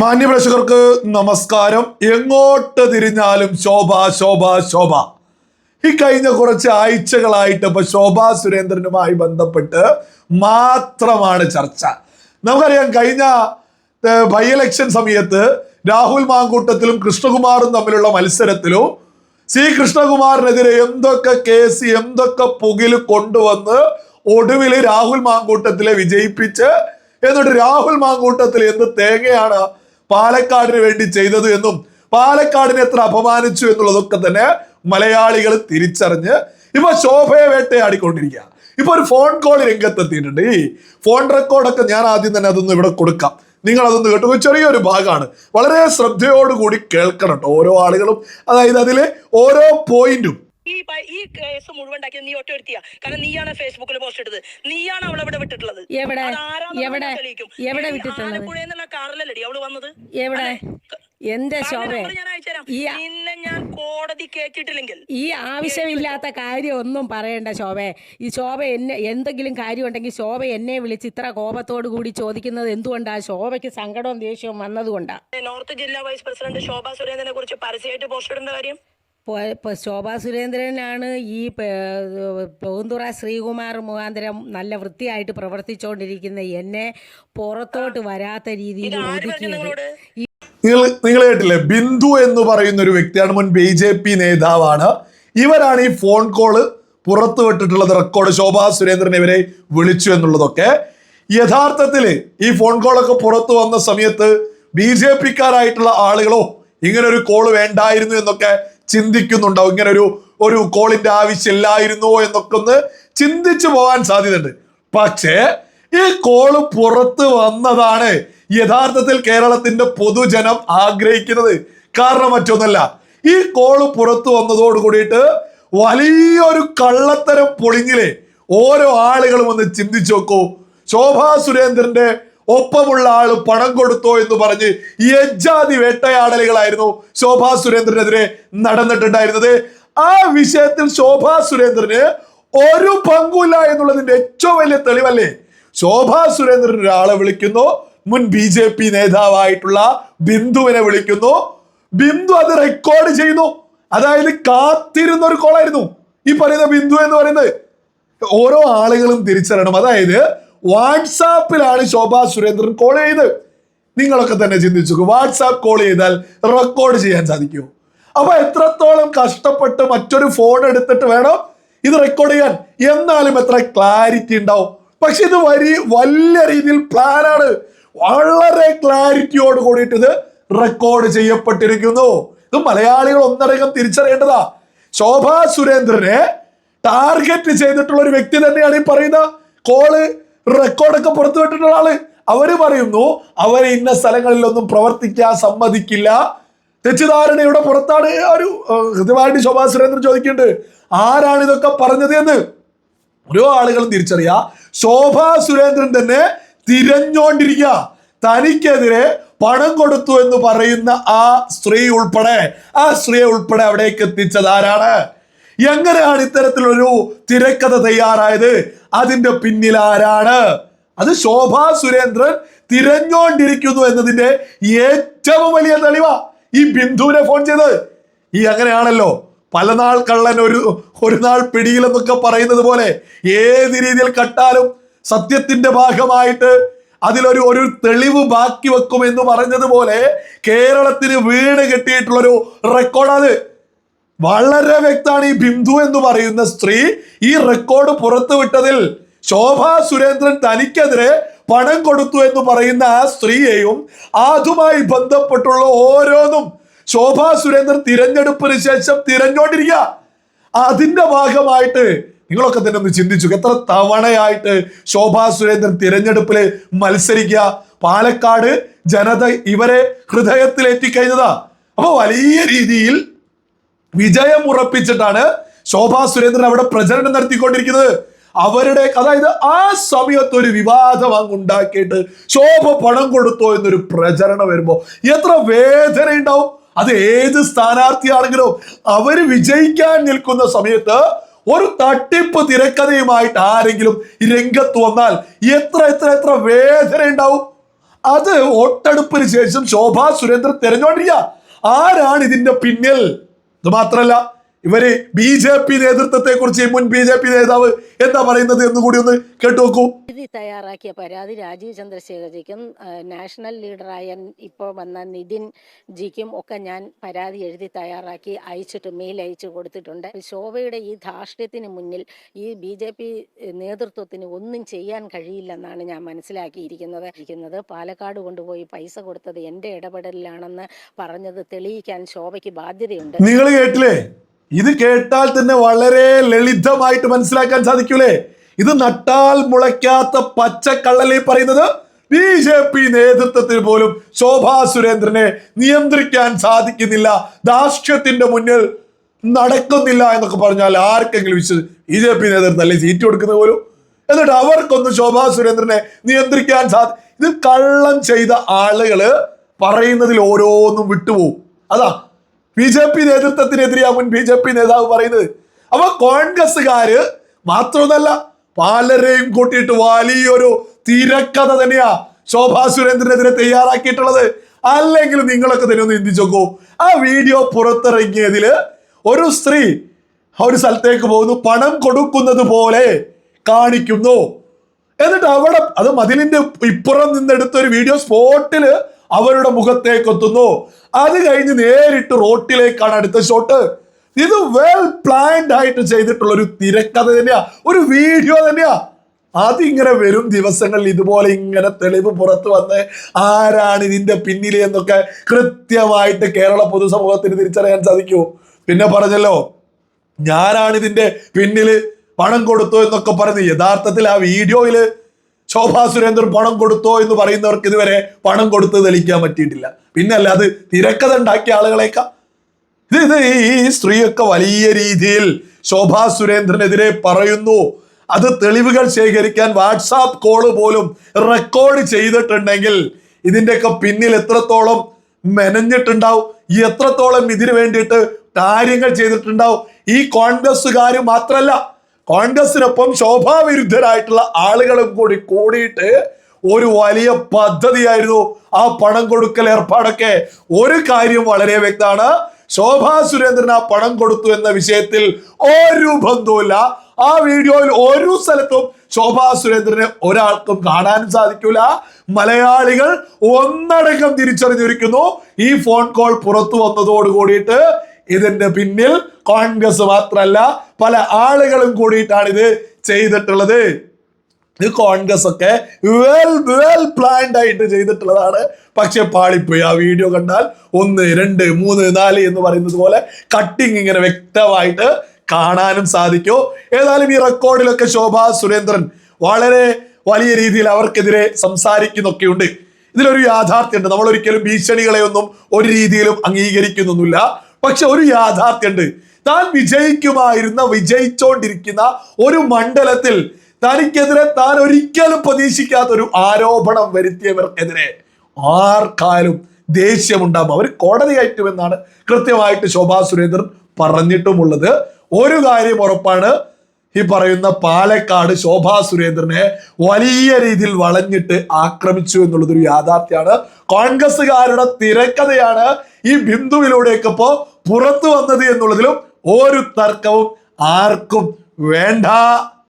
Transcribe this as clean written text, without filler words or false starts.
മാന്യപ്രേക്ഷകർക്ക് നമസ്കാരം. എങ്ങോട്ട് തിരിഞ്ഞാലും ശോഭ ശോഭ ശോഭ. ഈ കഴിഞ്ഞ കുറച്ച് ആഴ്ചകളായിട്ട് ഇപ്പൊ ശോഭാ സുരേന്ദ്രനുമായി ബന്ധപ്പെട്ട് മാത്രമാണ് ചർച്ച. നമുക്കറിയാം, കഴിഞ്ഞ ബൈ ഇലക്ഷൻ സമയത്ത് രാഹുൽ മാങ്കൂട്ടത്തിലും കൃഷ്ണകുമാറും തമ്മിലുള്ള മത്സരത്തിലും കൃഷ്ണകുമാറിനെതിരെ എന്തൊക്കെ കേസ്, എന്തൊക്കെ പുകില് കൊണ്ടുവന്ന് ഒടുവിൽ രാഹുൽ മാങ്കൂട്ടത്തിലെ വിജയിപ്പിച്ച്, എന്നിട്ട് രാഹുൽ മാങ്കൂട്ടത്തിൽ എന്ത് തേങ്ങയാണ് പാലക്കാടിന് വേണ്ടി ചെയ്തത് എന്നും പാലക്കാടിനെ എത്ര അപമാനിച്ചു എന്നുള്ളതൊക്കെ തന്നെ മലയാളികൾ തിരിച്ചറിഞ്ഞ് ഇപ്പൊ ശോഭയെ വേട്ടയാടിക്കൊണ്ടിരിക്കുക. ഇപ്പൊ ഒരു ഫോൺ കോൾ രംഗത്തെത്തിയിട്ടുണ്ട്. ഈ ഫോൺ റെക്കോർഡൊക്കെ ഞാൻ ആദ്യം തന്നെ അതൊന്ന് ഇവിടെ കൊടുക്കാം. നിങ്ങൾ അതൊന്ന് കേട്ടു. ചെറിയൊരു ഭാഗമാണ്, വളരെ ശ്രദ്ധയോടുകൂടി കേൾക്കണം കേട്ടോ ഓരോ ആളുകളും. അതായത് അതിലെ ഓരോ പോയിന്റും. ഈ കേസ് മുഴുവൻ നീ ഒറ്റ വരുത്തിയ, കാരണം നീയാണ് ഫേസ്ബുക്കിൽ പോസ്റ്റ് ഇട്ടത്, നീയാണ് അവളെ ഇവിടെ വിട്ടിട്ടുള്ളത്. കാറിലല്ലേ അവള് വന്നത്? എവിടെ? എന്റെ ശോഭ, നിന്നെ ഞാൻ കോടതി കേട്ടിട്ടില്ലെങ്കിൽ ഈ ആവശ്യമില്ലാത്ത കാര്യം ഒന്നും പറയണ്ട ശോഭേ. ഈ ശോഭ എന്നെ എന്തെങ്കിലും കാര്യം ഉണ്ടെങ്കിൽ ശോഭ എന്നെ വിളിച്ച് ഇത്ര കോപത്തോടു കൂടി ചോദിക്കുന്നത് എന്തുകൊണ്ടാ? ശോഭയ്ക്ക് സങ്കടവും ദേഷ്യവും വന്നതുകൊണ്ടാ. നോർത്ത് ജില്ലാ വൈസ് പ്രസിഡന്റ് ശോഭാ സുരേന്ദ്രനെ കുറിച്ച് പരസ്യമായിട്ട് പോസ്റ്റ് ഇടേണ്ട കാര്യം? ശോഭാ സുരേന്ദ്രനാണ് ഈ പൂന്തുറ ശ്രീകുമാർ മുഖാന്തരം നല്ല വൃത്തിയായിട്ട് പ്രവർത്തിച്ചുകൊണ്ടിരിക്കുന്ന എന്നെ പുറത്തോട്ട് വരാത്ത രീതിയിൽ ഒതുക്കിയത്. നിങ്ങൾ കേട്ടില്ലേ? ബിന്ദു എന്ന് പറയുന്ന ഒരു വ്യക്തിയാണ്, മുൻ BJP നേതാവാണ്. ഇവരാണ് ഈ ഫോൺ കോള് പുറത്തു വിട്ടിട്ടുള്ളത്, റെക്കോർഡ്. ശോഭാ സുരേന്ദ്രൻ ഇവരെ വിളിച്ചു എന്നുള്ളതൊക്കെ യഥാർത്ഥത്തിൽ ഈ ഫോൺ കോളൊക്കെ പുറത്തു വന്ന സമയത്ത് BJP-ക്കാരായിട്ടുള്ള ആളുകളോ ഇങ്ങനെ ഒരു കോള് വേണ്ടായിരുന്നു എന്നൊക്കെ ചിന്തിക്കുന്നുണ്ടാവും. ഇങ്ങനെ ഒരു കോളിന്റെ ആവശ്യമില്ലായിരുന്നോ എന്നൊക്കെ ഒന്ന് ചിന്തിച്ചു പോകാൻ സാധ്യതയുണ്ട്. പക്ഷേ ഈ കോള് പുറത്ത് വന്നതാണ് യഥാർത്ഥത്തിൽ കേരളത്തിന്റെ പൊതുജനം ആഗ്രഹിക്കുന്നത്. കാരണം മറ്റൊന്നല്ല, ഈ കോള് പുറത്തു വന്നതോട് കൂടിയിട്ട് വലിയൊരു കള്ളത്തരം പൊളിഞ്ഞില്ലേ. ഓരോ ആളുകളും ഒന്ന് ചിന്തിച്ചു നോക്കൂ. ശോഭാ സുരേന്ദ്രന്റെ ഒപ്പമുള്ള ആള് പണം കൊടുത്തോ എന്ന് പറഞ്ഞ് യജ്ജാതി വേട്ടയാടലുകളായിരുന്നു ശോഭാ സുരേന്ദ്രനെതിരെ നടന്നിട്ടുണ്ടായിരുന്നത്. ആ വിഷയത്തിൽ ശോഭാ സുരേന്ദ്രന് ഒരു പങ്കുമില്ല എന്നുള്ളതിന്റെ ഏറ്റവും വലിയ തെളിവല്ലേ? ശോഭാ സുരേന്ദ്രൻ ഒരാളെ വിളിക്കുന്നു, മുൻ BJP നേതാവായിട്ടുള്ള ബിന്ദുവിനെ വിളിക്കുന്നു. ബിന്ദു അത് റെക്കോർഡ് ചെയ്യുന്നു. അതായത് കാത്തിരുന്ന ഒരു കോളായിരുന്നു ഈ പറയുന്ന ബിന്ദു എന്ന് പറയുന്നത്. ഓരോ ആളുകളും തിരിച്ചറിയണം. അതായത് വാട്സാപ്പിലാണ് ശോഭാ സുരേന്ദ്രൻ കോൾ ചെയ്ത്. നിങ്ങളൊക്കെ തന്നെ ചിന്തിച്ചു, വാട്സാപ്പ് കോൾ ചെയ്താൽ റെക്കോർഡ് ചെയ്യാൻ സാധിക്കുമോ? അപ്പൊ എത്രത്തോളം കഷ്ടപ്പെട്ട് മറ്റൊരു ഫോൺ എടുത്തിട്ട് വേണം ഇത് റെക്കോർഡ് ചെയ്യാൻ. എന്നാലും എത്ര ക്ലാരിറ്റി ഉണ്ടാവും. പക്ഷെ ഇത് വലിയ രീതിയിൽ പ്ലാനാണ്. വളരെ ക്ലാരിറ്റിയോട് കൂടിയിട്ട് ഇത് റെക്കോർഡ് ചെയ്യപ്പെട്ടിരിക്കുന്നു. ഇത് മലയാളികൾ ഒന്നടങ്കം തിരിച്ചറിയേണ്ടതാ. ശോഭാ സുരേന്ദ്രനെ ടാർഗറ്റ് ചെയ്തിട്ടുള്ള ഒരു വ്യക്തി തന്നെയാണ് ഈ പറയുന്ന കോള് റെക്കോർഡൊക്കെ പുറത്തു വിട്ടിട്ടുള്ള ആള്. അവര് പറയുന്നു അവരെ ഇന്ന സ്ഥലങ്ങളിലൊന്നും പ്രവർത്തിക്കാൻ സമ്മതിക്കില്ല. തെറ്റിദ്ധാരണയുടെ പുറത്താണ്. ഒരു കൃത്യമായിട്ട് ശോഭാ സുരേന്ദ്രൻ ചോദിക്കുന്നുണ്ട്, ആരാണ് ഇതൊക്കെ പറഞ്ഞത് എന്ന്. ഓരോ ആളുകളും തിരിച്ചറിയാ. ശോഭാ സുരേന്ദ്രൻ തന്നെ തിരഞ്ഞോണ്ടിരിക്കുക. തനിക്കെതിരെ പണം കൊടുത്തു എന്ന് പറയുന്ന ആ സ്ത്രീയെ ഉൾപ്പെടെ അവിടേക്ക് എത്തിച്ചത് ആരാണ്? എങ്ങനെയാണ് ഇത്തരത്തിലൊരു തിരക്കഥ തയ്യാറായത്? അതിന്റെ പിന്നിൽ ആരാണ്? അത് ശോഭാ സുരേന്ദ്രൻ തിരഞ്ഞോണ്ടിരിക്കുന്നു എന്നതിന്റെ ഏറ്റവും വലിയ തെളിവാ ഈ ബിന്ദുവിനെ ഫോൺ ചെയ്തത്. ഈ അങ്ങനെയാണല്ലോ പല നാൾ കള്ളൻ ഒരു നാൾ പിടിയിലെന്നൊക്കെ പറയുന്നത് പോലെ ഏത് രീതിയിൽ കട്ടാലും സത്യത്തിന്റെ ഭാഗമായിട്ട് അതിലൊരു തെളിവ് ബാക്കി വെക്കും എന്ന് പറഞ്ഞതുപോലെ കേരളത്തിന് വീട് കെട്ടിയിട്ടുള്ളൊരു റെക്കോർഡാണ്. വളരെ വ്യക്തമാണ്. ഈ ബിന്ദു എന്ന് പറയുന്ന സ്ത്രീ ഈ റെക്കോർഡ് പുറത്തുവിട്ടതിൽ ശോഭാ സുരേന്ദ്രൻ തനിക്കെതിരെ പണം കൊടുത്തു എന്ന് പറയുന്ന ആ സ്ത്രീയെയും അതുമായി ബന്ധപ്പെട്ടുള്ള ഓരോന്നും ശോഭാ സുരേന്ദ്രൻ തിരഞ്ഞെടുപ്പിന് ശേഷം തിരഞ്ഞോണ്ടിരിക്കുക. അതിന്റെ ഭാഗമായിട്ട് നിങ്ങളൊക്കെ തന്നെ ഒന്ന് ചിന്തിച്ചു, എത്ര തവണയായിട്ട് ശോഭാ സുരേന്ദ്രൻ തിരഞ്ഞെടുപ്പിൽ മത്സരിക്കുക. പാലക്കാട് ജനത ഇവരെ ഹൃദയത്തിലേറ്റിക്കഴിഞ്ഞതാ. അപ്പൊ വലിയ രീതിയിൽ വിജയം ഉറപ്പിച്ചിട്ടാണ് ശോഭാ സുരേന്ദ്രൻ അവിടെ പ്രചരണം നടത്തിക്കൊണ്ടിരിക്കുന്നത്. അതായത് ആ സമയത്ത് ഒരു വിവാദം അങ്ങ് ഉണ്ടാക്കിയിട്ട് ശോഭ പണം കൊടുത്തോ എന്നൊരു പ്രചരണം വരുമ്പോ എത്ര വേദന ഉണ്ടാവും. അത് ഏത് സ്ഥാനാർത്ഥിയാണെങ്കിലും അവര് വിജയിക്കാൻ നിൽക്കുന്ന സമയത്ത് ഒരു തട്ടിപ്പ് തിരക്കഥയുമായിട്ട് ആരെങ്കിലും രംഗത്ത് വന്നാൽ എത്ര വേദന ഉണ്ടാവും. അത് വോട്ടെടുപ്പിന് ശേഷം ശോഭാ സുരേന്ദ്രൻ തെരഞ്ഞോണ്ടിരിക്കുക ആരാണ് ഇതിന്റെ പിന്നിൽ. ഇത് മാത്രല്ല, ഇവര് BJP നേതൃത്വത്തെ കുറിച്ച് മുൻ BJP നേതാവ് എന്താ പറയുന്നത് എന്ന് കൂടി ഒന്ന് കേട്ടു നോക്കൂ. എഴുതി തയ്യാറാക്കിയ പരാതി രാജീവ് ചന്ദ്രശേഖർജിക്കും നാഷണൽ ലീഡറായ ഇപ്പോൾ വന്ന നിതിൻ ജിക്കും ഒക്കെ ഞാൻ പരാതി എഴുതി തയ്യാറാക്കി അയച്ചിട്ട് മെയിൽ അയച്ചു കൊടുത്തിട്ടുണ്ട്. ശോഭയുടെ ഈ ധാർഷ്ട്യത്തിന് മുന്നിൽ ഈ BJP നേതൃത്വത്തിന് ഒന്നും ചെയ്യാൻ കഴിയില്ലെന്നാണ് ഞാൻ മനസ്സിലാക്കിയിരിക്കുന്നത്. പാലക്കാട് കൊണ്ടുപോയി പൈസ കൊടുത്തത് എൻ്റെ ഇടപെടലിലാണെന്ന് പറഞ്ഞത് തെളിയിക്കാൻ ശോഭയ്ക്ക് ബാധ്യതയുണ്ട്. നിങ്ങൾ കേട്ടില്ലേ? ഇത് കേട്ടാൽ തന്നെ വളരെ ലളിതമായിട്ട് മനസ്സിലാക്കാൻ സാധിക്കൂലേ? ഇത് നട്ടാൽ മുളയ്ക്കാത്ത പച്ചക്കള്ളലേ പറയുന്നത്. BJP നേതൃത്വത്തിന് പോലും ശോഭാ സുരേന്ദ്രനെ നിയന്ത്രിക്കാൻ സാധിക്കുന്നില്ല, ധാർഷ്ട്യത്തിന്റെ മുന്നിൽ നടക്കുന്നില്ല എന്നൊക്കെ പറഞ്ഞാൽ ആർക്കെങ്കിലും BJP നേതൃത്വം അല്ലെ സീറ്റ് കൊടുക്കുന്നത് പോലും. എന്നിട്ട് അവർക്കൊന്നും ശോഭാ സുരേന്ദ്രനെ നിയന്ത്രിക്കാൻ ഇത് കള്ളം ചെയ്ത ആളുകള് പറയുന്നതിൽ ഓരോന്നും വിട്ടുപോകും. അതാ BJP നേതൃത്വത്തിനെതിരെയാ മുൻ BJP നേതാവ് പറയുന്നത്. അപ്പൊ കോൺഗ്രസ്സുകാര് മാത്രമൊന്നല്ല, പലരെയും കൂട്ടിയിട്ട് വലിയൊരു തിരക്കഥ തന്നെയാ ശോഭാ സുരേന്ദ്രനെതിരെ തയ്യാറാക്കിയിട്ടുള്ളത്. അല്ലെങ്കിൽ നിങ്ങളൊക്കെ തന്നെ ഒന്ന് ചിന്തിച്ചു നോക്കൂ. ആ വീഡിയോ പുറത്തിറങ്ങിയതില് ഒരു സ്ത്രീ ഒരു സ്ഥലത്തേക്ക് പോകുന്നു, പണം കൊടുക്കുന്നത് പോലെ കാണിക്കുന്നു. എന്നിട്ട് അവിടെ അത് മതിലിന്റെ ഇപ്പുറം നിന്നെടുത്തൊരു വീഡിയോ സ്പോട്ടില് അവരുടെ മുഖത്തേക്ക് എത്തുന്നു. അത് കഴിഞ്ഞ് നേരിട്ട് റോട്ടിലേക്കാണ് അടുത്ത ഷോട്ട്. ഇത് വെൽ പ്ലാൻഡ് ആയിട്ട് ചെയ്തിട്ടുള്ള ഒരു തിരക്കഥ തന്നെയാ, ഒരു വീഡിയോ തന്നെയാ. അതിങ്ങനെ വരും ദിവസങ്ങളിൽ ഇതുപോലെ ഇങ്ങനെ തെളിവ് പുറത്തു വന്ന് ആരാണ് ഇതിന്റെ പിന്നിൽ എന്നൊക്കെ കൃത്യമായിട്ട് കേരള പൊതുസമൂഹത്തിന് തിരിച്ചറിയാൻ സാധിക്കൂ. പിന്നെ പറഞ്ഞല്ലോ ഞാനാണ് ഇതിന്റെ പിന്നില് പണം കൊടുത്തു എന്നൊക്കെ പറഞ്ഞ് യഥാർത്ഥത്തിൽ ആ വീഡിയോയില് ശോഭാ സുരേന്ദ്രൻ പണം കൊടുത്തോ എന്ന് പറയുന്നവർക്ക് ഇതുവരെ പണം കൊടുത്ത് തെളിയിക്കാൻ പറ്റിയിട്ടില്ല. പിന്നല്ല അത് തിരക്കഥ ഉണ്ടാക്കിയ ആളുകളേക്കാ. ഇത് ഈ സ്ത്രീയൊക്കെ വലിയ രീതിയിൽ ശോഭാ സുരേന്ദ്രനെതിരെ പറയുന്നു. അത് തെളിവുകൾ ശേഖരിക്കാൻ വാട്സാപ്പ് കോള് പോലും റെക്കോർഡ് ചെയ്തിട്ടുണ്ടെങ്കിൽ ഇതിന്റെയൊക്കെ പിന്നിൽ എത്രത്തോളം മെനഞ്ഞിട്ടുണ്ടാവും, എത്രത്തോളം ഇതിനു വേണ്ടിയിട്ട് കാര്യങ്ങൾ ചെയ്തിട്ടുണ്ടാവും. ഈ കോൺഗ്രസ്സുകാർ മാത്രല്ല, കോൺഗ്രസിനൊപ്പം ശോഭാവിരുദ്ധരായിട്ടുള്ള ആളുകളും കൂടി കൂടിയിട്ട് ഒരു വലിയ പദ്ധതിയായിരുന്നു ആ പണം കൊടുക്കൽ ഏർപ്പാടൊക്കെ. ഒരു കാര്യം വളരെ വ്യക്തമാണ്, ശോഭാ സുരേന്ദ്രൻ ആ പണം കൊടുത്തു എന്ന വിഷയത്തിൽ ഒരു ബന്ധവുമില്ല. ആ വീഡിയോയിൽ ഒരു സ്ഥലത്തും ശോഭാ സുരേന്ദ്രനെ ഒരാൾക്കും കാണാനും സാധിക്കൂല. മലയാളികൾ ഒന്നടങ്കം തിരിച്ചറിഞ്ഞിരിക്കുന്നു. ഈ ഫോൺ കോൾ പുറത്തു വന്നതോട് കൂടിയിട്ട് ഇതിന്റെ പിന്നിൽ കോൺഗ്രസ് മാത്രല്ല പല ആളുകളും കൂടിയിട്ടാണ് ഇത് ചെയ്തിട്ടുള്ളത്. ഇത് കോൺഗ്രസ് ഒക്കെ വെൽ പ്ലാൻഡ് ആയിട്ട് ചെയ്തിട്ടുള്ളതാണ്. പക്ഷെ പാളിപ്പോയി. ആ വീഡിയോ കണ്ടാൽ 1, 2, 3, 4 എന്ന് പറയുന്നത് പോലെ കട്ടിങ് ഇങ്ങനെ വ്യക്തമായിട്ട് കാണാനും സാധിക്കും. ഏതായാലും ഈ റെക്കോർഡിലൊക്കെ ശോഭാ സുരേന്ദ്രൻ വളരെ വലിയ രീതിയിൽ അവർക്കെതിരെ സംസാരിക്കുന്നൊക്കെയുണ്ട്. ഇതിലൊരു യാഥാർത്ഥ്യമുണ്ട്. നമ്മൾ ഒരിക്കലും ഭീഷണികളെ ഒന്നും ഒരു രീതിയിലും അംഗീകരിക്കുന്നൊന്നുമില്ല. പക്ഷെ ഒരു യാഥാർത്ഥ്യമുണ്ട്. താൻ വിജയിച്ചോണ്ടിരിക്കുന്ന ഒരു മണ്ഡലത്തിൽ തനിക്കെതിരെ താൻ ഒരിക്കലും പ്രതീക്ഷിക്കാത്ത ഒരു ആരോപണം വരുത്തിയവർക്കെതിരെ ആർക്കാലും ദേഷ്യമുണ്ടാകും. അവർ കോടതി കയറ്റുമെന്നാണ് കൃത്യമായിട്ട് ശോഭാ സുരേന്ദ്രൻ പറഞ്ഞിട്ടുമുള്ളത്. ഒരു കാര്യം ഉറപ്പാണ്, ഈ പറയുന്ന പാലക്കാട് ശോഭാ സുരേന്ദ്രനെ വലിയ രീതിയിൽ വളഞ്ഞിട്ട് ആക്രമിച്ചു എന്നുള്ളതൊരു യാഥാർത്ഥ്യമാണ്. കോൺഗ്രസ്സുകാരുടെ തിരക്കഥയാണ് ഈ ബിന്ദുവിലൂടെയൊക്കെ ഇപ്പോ പുറത്തു വന്നത് എന്നുള്ളതിലും ഒരു തർക്കവും ആർക്കും വേണ്ട.